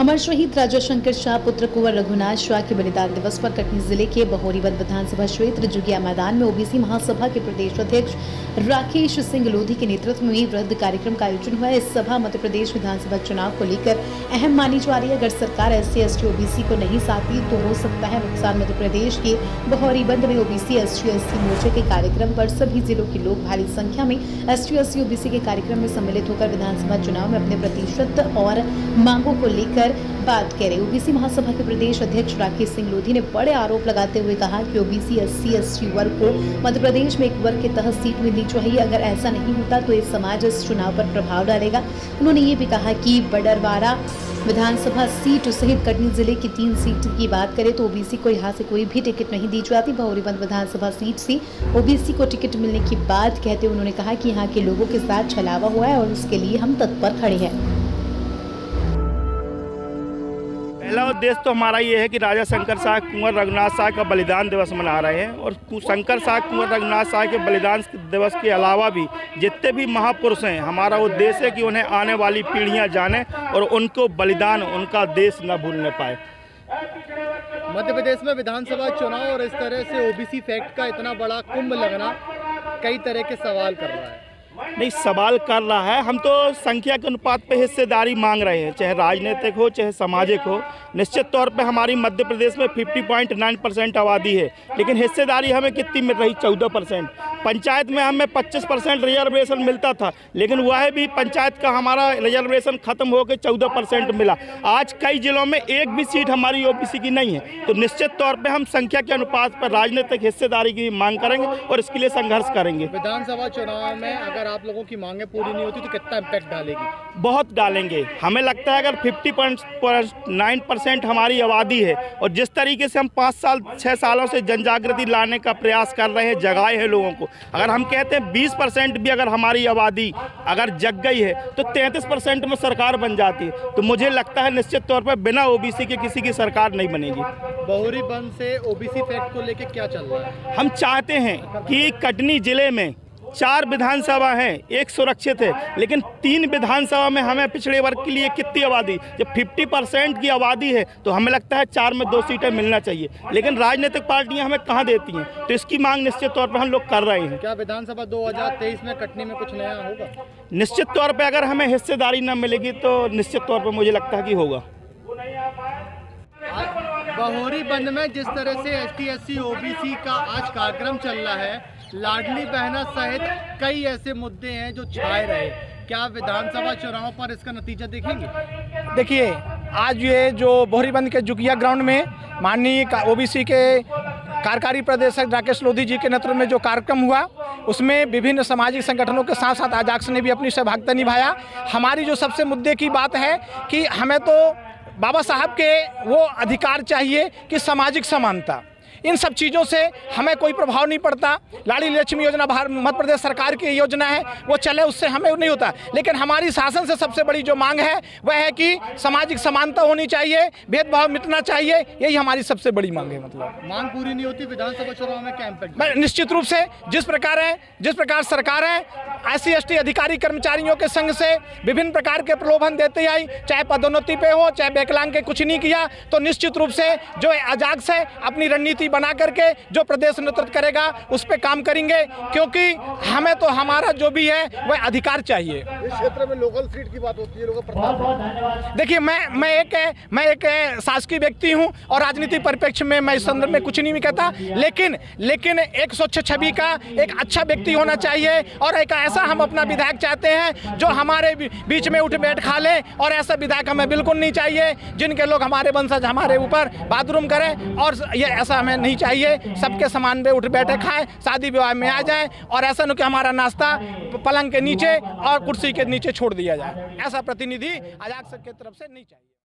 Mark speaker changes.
Speaker 1: अमर शहीद राजा शंकर शाह पुत्र कुंवर रघुनाथ शाह के बलिदान दिवस पर कटनी जिले के बहोरीवद विधानसभा क्षेत्र जुगिया मैदान में ओबीसी महासभा के प्रदेश अध्यक्ष राकेश सिंह लोधी के नेतृत्व में वृहद कार्यक्रम का आयोजन हुआ। इस सभा मध्य प्रदेश विधानसभा चुनाव को लेकर अहम मानी जा रही है। अगर सरकार SC ST ओबीसी को नहीं साथी तो हो सकता है नुकसान। मध्य प्रदेश के बहोरीवद में ओबीसी SC ST मोर्चे के कार्यक्रम पर सभी जिलों के लोग भारी संख्या में SC ST ओबीसी के कार्यक्रम में सम्मिलित होकर विधानसभा चुनाव में अपने प्रतिशत और मांगों को लेकर बात कह रहे। ओबीसी महासभा के प्रदेश अध्यक्ष राकेश सिंह लोधी ने बड़े आरोप लगाते हुए कहा कि ओबीसी SC ST वर्ग को मध्य प्रदेश में एक वर्ग के तहत सीट मिलनी चाहिए। अगर ऐसा नहीं होता तो इस समाज इस चुनाव पर प्रभाव डालेगा। उन्होंने ये भी कहा कि बडरवाड़ा विधानसभा सीट सहित कटनी जिले की 3 सीट की बात करें तो ओबीसी को यहाँ से कोई भी टिकट नहीं दी जाती। बहोरीवद विधानसभा सीट से ओबीसी को टिकट मिलने की बात कहते हुए उन्होंने कहा कि यहाँ के लोगों के साथ छलावा हुआ है और उसके लिए हम तत्पर खड़े हैं।
Speaker 2: पहला उद्देश्य तो हमारा ये है कि राजा शंकर शाह कुंवर रघुनाथ शाह का बलिदान दिवस मना रहे हैं और शंकर शाह कुंवर रघुनाथ शाह के बलिदान दिवस के अलावा भी जितने भी महापुरुष हैं, हमारा उद्देश्य है कि उन्हें आने वाली पीढ़ियां जाने और उनको बलिदान उनका देश न भूलने पाए।
Speaker 3: मध्य प्रदेश में विधानसभा चुनाव और इस तरह से ओबीसी फैक्ट का इतना बड़ा कुंभ लगना कई तरह के सवाल कर रहा है।
Speaker 2: नहीं, सवाल कर रहा है। हम तो संख्या के अनुपात पे हिस्सेदारी मांग रहे हैं, चाहे राजनीतिक हो चाहे सामाजिक हो। निश्चित तौर पे हमारी मध्य प्रदेश में 50.9% आबादी है, लेकिन हिस्सेदारी हमें कितनी मिल रही? 14%। पंचायत में हमें 25% रिजर्वेशन मिलता था, लेकिन वह भी पंचायत का हमारा रिजर्वेशन खत्म होकर 14% मिला। आज कई जिलों में एक भी सीट हमारी ओबीसी की नहीं है। तो निश्चित तौर पर हम संख्या के अनुपात पर राजनीतिक हिस्सेदारी की मांग करेंगे और इसके लिए संघर्ष करेंगे।
Speaker 3: विधानसभा चुनाव में अगर आप लोगों की मांगें पूरी नहीं होती तो कितना इम्पैक्ट डालेगी?
Speaker 2: बहुत डालेंगे। हमें लगता है अगर 50.9% हमारी आबादी है और जिस तरीके से हम 5-6 सालों से जनजागृति लाने का प्रयास कर रहे हैं, जगाए हैं लोगों को, अगर हम कहते हैं 20% भी अगर हमारी आबादी अगर जग गई है तो 33% में सरकार बन जाती है। तो मुझे लगता है निश्चित तौर पर बिना ओबीसी के किसी की सरकार नहीं बनेगी।
Speaker 3: बहोरीवद से ओबीसी फैक्ट को लेकर क्या चल रहा है?
Speaker 2: हम चाहते हैं कि कटनी जिले में 4 विधानसभा हैं, एक सुरक्षित है, लेकिन 3 विधानसभा में हमें पिछड़े वर्ग के लिए कितनी आबादी? जब 50% की आबादी है तो हमें लगता है 4 में 2 सीटें मिलना चाहिए, लेकिन राजनीतिक पार्टियां हमें कहां देती हैं? तो इसकी मांग निश्चित तौर पर हम लोग कर रहे हैं।
Speaker 3: क्या विधानसभा 2023 में कटनी में कुछ नया होगा?
Speaker 2: निश्चित तौर पर अगर हमें हिस्सेदारी न मिलेगी तो निश्चित तौर पर मुझे लगता है कि होगा।
Speaker 3: बहोरीवद में जिस तरह से ST SC ओबीसी का आज कार्यक्रम चल रहा है, लाडली बहना सहित कई ऐसे मुद्दे हैं जो छाए रहे, क्या विधानसभा चुनाव पर इसका नतीजा देखेंगे?
Speaker 4: देखिए, आज ये जो बहोरीवद के जुगिया ग्राउंड में माननीय ओबीसी के कार्यकारी प्रदेशक राकेश लोधी जी के नेतृत्व में जो कार्यक्रम हुआ, उसमें विभिन्न सामाजिक संगठनों के साथ साथ अजाक्स ने भी अपनी सहभागिता निभाया। हमारी जो सबसे मुद्दे की बात है कि हमें तो बाबा साहब के वो अधिकार चाहिए कि सामाजिक समानता, इन सब चीज़ों से हमें कोई प्रभाव नहीं पड़ता। लाडली लक्ष्मी योजना मध्य प्रदेश सरकार की योजना है, वो चले, उससे हमें नहीं होता। लेकिन हमारी शासन से सबसे बड़ी जो मांग है वह है कि सामाजिक समानता होनी चाहिए, भेदभाव मिटना चाहिए। यही हमारी सबसे बड़ी मांग है। मतलब
Speaker 3: मांग पूरी नहीं होती, विधानसभा चुनाव में क्या इम्पैक्ट?
Speaker 4: निश्चित रूप से जिस प्रकार सरकार है SC ST अधिकारी कर्मचारियों के संघ से विभिन्न प्रकार के प्रलोभन देते आई, चाहे पदोन्नति पे हो चाहे विकलांग के कुछ नहीं किया, तो निश्चित रूप से जो अजाक्स है अपनी रणनीति बना करके जो प्रदेश नेतृत्व करेगा उस पर काम करेंगे, क्योंकि हमें तो हमारा जो भी है वह अधिकार चाहिए।
Speaker 3: इस क्षेत्र में लोकल सीट की बात होती है, लोगों पर
Speaker 4: देखिए, मैं एक शासकीय व्यक्ति हूं और राजनीति परिप्रेक्ष्य में मैं इस संदर्भ में कुछ नहीं कहता, लेकिन एक स्वच्छ छवि का एक अच्छा व्यक्ति होना चाहिए और एक ऐसा हम अपना विधायक चाहते हैं जो हमारे बीच में उठ बैठ खा ले, और ऐसा विधायक हमें बिल्कुल नहीं चाहिए जिनके लोग हमारे वंशज हमारे ऊपर बाथरूम करें, और ये ऐसा हमें नहीं चाहिए। सबके समान पे उठ बैठे खाएं, शादी विवाह में आ जाएं, और ऐसा नहीं कि हमारा नाश्ता पलंग के नीचे और कुर्सी के नीचे छोड़ दिया जाए। ऐसा प्रतिनिधि अजाक्स की तरफ से नहीं चाहिए।